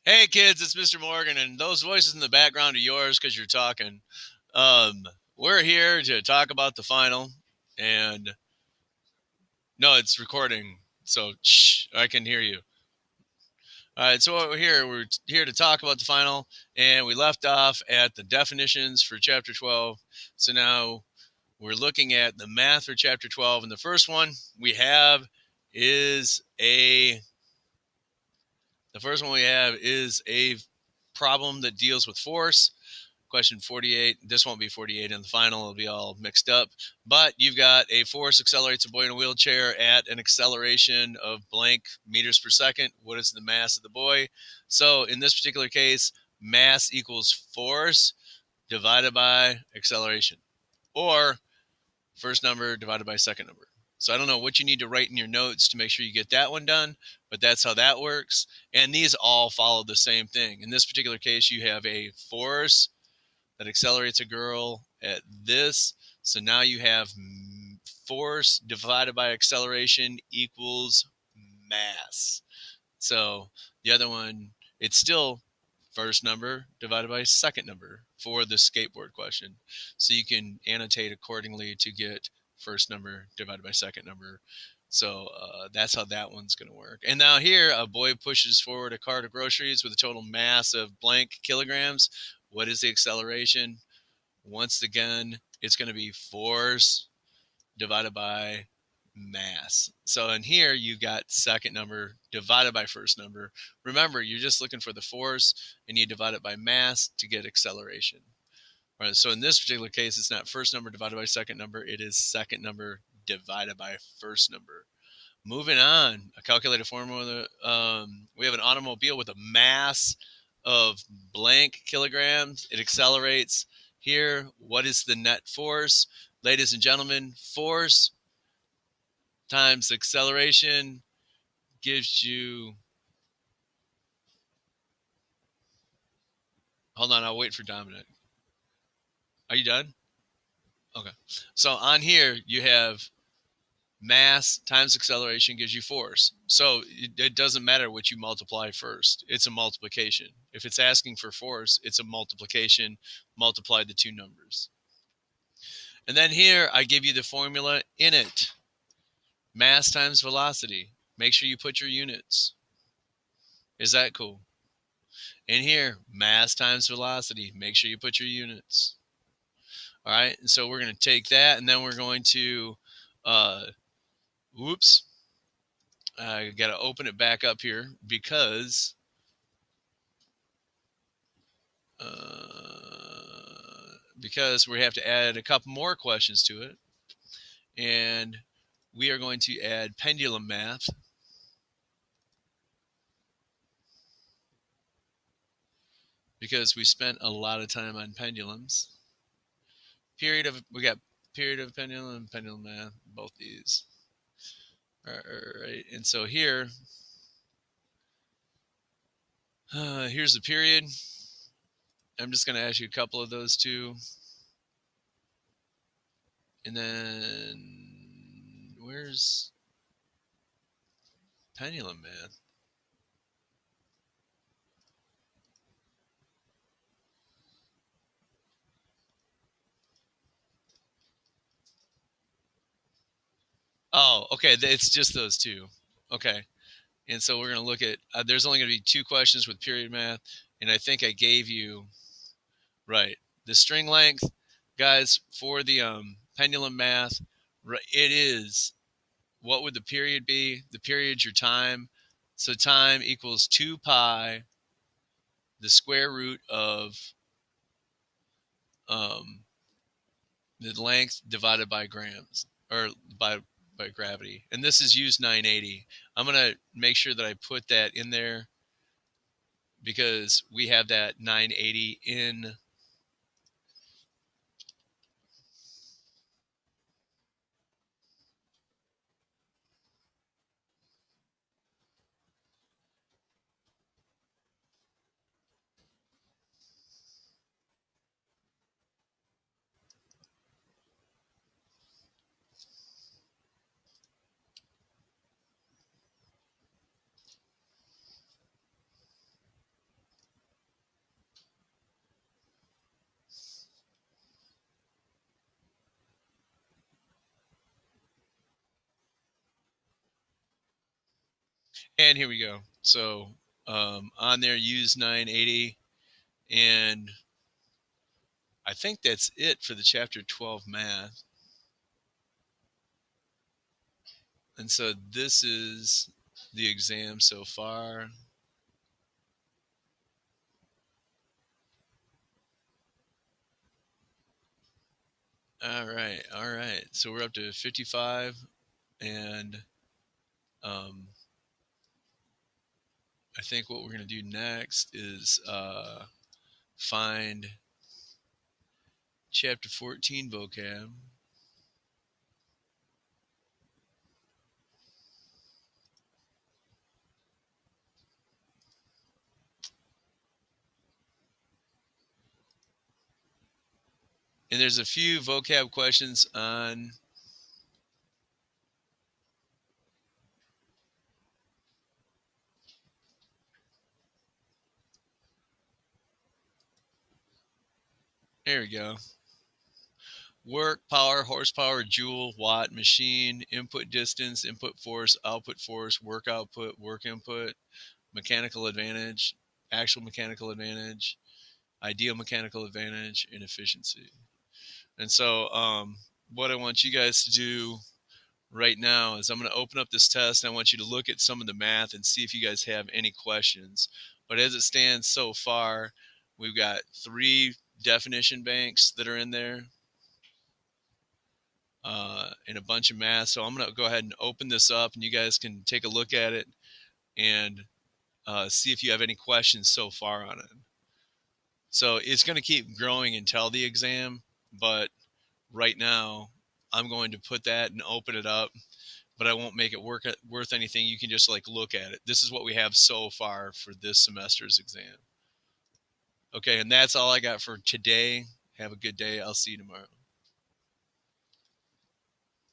Hey kids, it's Mr. Morgan, and those voices in the background are yours because you're talking. Um, we're here to talk about the final, and no, it's recording, so shh, I can hear you. All right, so what we're here to talk about the final, and we left off at the definitions for chapter 12. So now we're looking at the math for chapter 12, and the first one we have is a the first one we have is a problem that deals with force. Question 48. This won't be 48 in the final. It'll be all mixed up. But you've got a force accelerates a boy in a wheelchair at an acceleration of blank meters per second. What is the mass of the boy? So in this particular case, mass equals force divided by acceleration, or first number divided by second number. So I don't know what you need to write in your notes to make sure you get that one done, but that's how that works. And these all follow the same thing. In this particular case, you have a force that accelerates a girl at this. So now you have force divided by acceleration equals mass. So the other one, it's still first number divided by second number for the skateboard question. So you can annotate accordingly to get first number divided by second number. So that's how that one's going to work. And now here, a boy pushes forward a cart of groceries with a total mass of blank kilograms. What is the acceleration? Once again, it's going to be force divided by mass. So in here, you got second number divided by first number. Remember, you're just looking for the force, and you divide it by mass to get acceleration. All right, so in this particular case, it's not first number divided by second number. It is second number divided by first number. Moving on, a calculated formula. We have an automobile with a mass of blank kilograms. It accelerates here. What is the net force? Ladies and gentlemen, force times acceleration gives you. Hold on, I'll wait for Dominic. Are you done? Okay. So on here, you have mass times acceleration gives you force. So it doesn't matter what you multiply first. It's a multiplication. If it's asking for force, it's a multiplication. Multiply the two numbers. And then here, I give you the formula in it. Mass times velocity. Make sure you put your units. Is that cool? In here, mass times velocity. Make sure you put your units. All right. And so we're going to take that, and then we're going to, whoops, I got to open it back up here because we have to add a couple more questions to it. And we are going to add pendulum math. Because we spent a lot of time on pendulums. We got period of pendulum and pendulum math, both these. All right, and so here, here's the period. I'm just going to ask you a couple of those two. And then, where's pendulum math? Oh, okay, it's just those two. Okay. And so we're going to look at, there's only going to be two questions with period math. And I think I gave you, right, the string length, guys, for the pendulum math, it is, what would the period be? The period's your time. So time equals 2 pi, the square root of um, the length divided by grams, or by gravity. And this is used 980. I'm going to make sure that I put that in there because we have that 980 in. And here we go. So on there, use 980. And I think that's it for the chapter 12 math. And so this is the exam so far. All right, all right. So we're up to 55, and um, I think what we're going to do next is find chapter 14 vocab. And there's a few vocab questions on. There we go. Work, power, horsepower, joule, watt, machine, input distance, input force, work output, work input, mechanical advantage, actual mechanical advantage, ideal mechanical advantage, and efficiency. And so, what I want you guys to do right now is I'm going to open up this test and I want you to look at some of the math and see if you guys have any questions. But as it stands so far, we've got 3 definition banks that are in there and a bunch of math. So I'm going to go ahead and open this up and you guys can take a look at it and see if you have any questions so far on it. So it's going to keep growing until the exam, but right now I'm going to put that and open it up, but I won't make it worth anything. You can just like look at it. This is what we have so far for this semester's exam. Okay, and that's all I got for today. Have a good day. I'll see you tomorrow.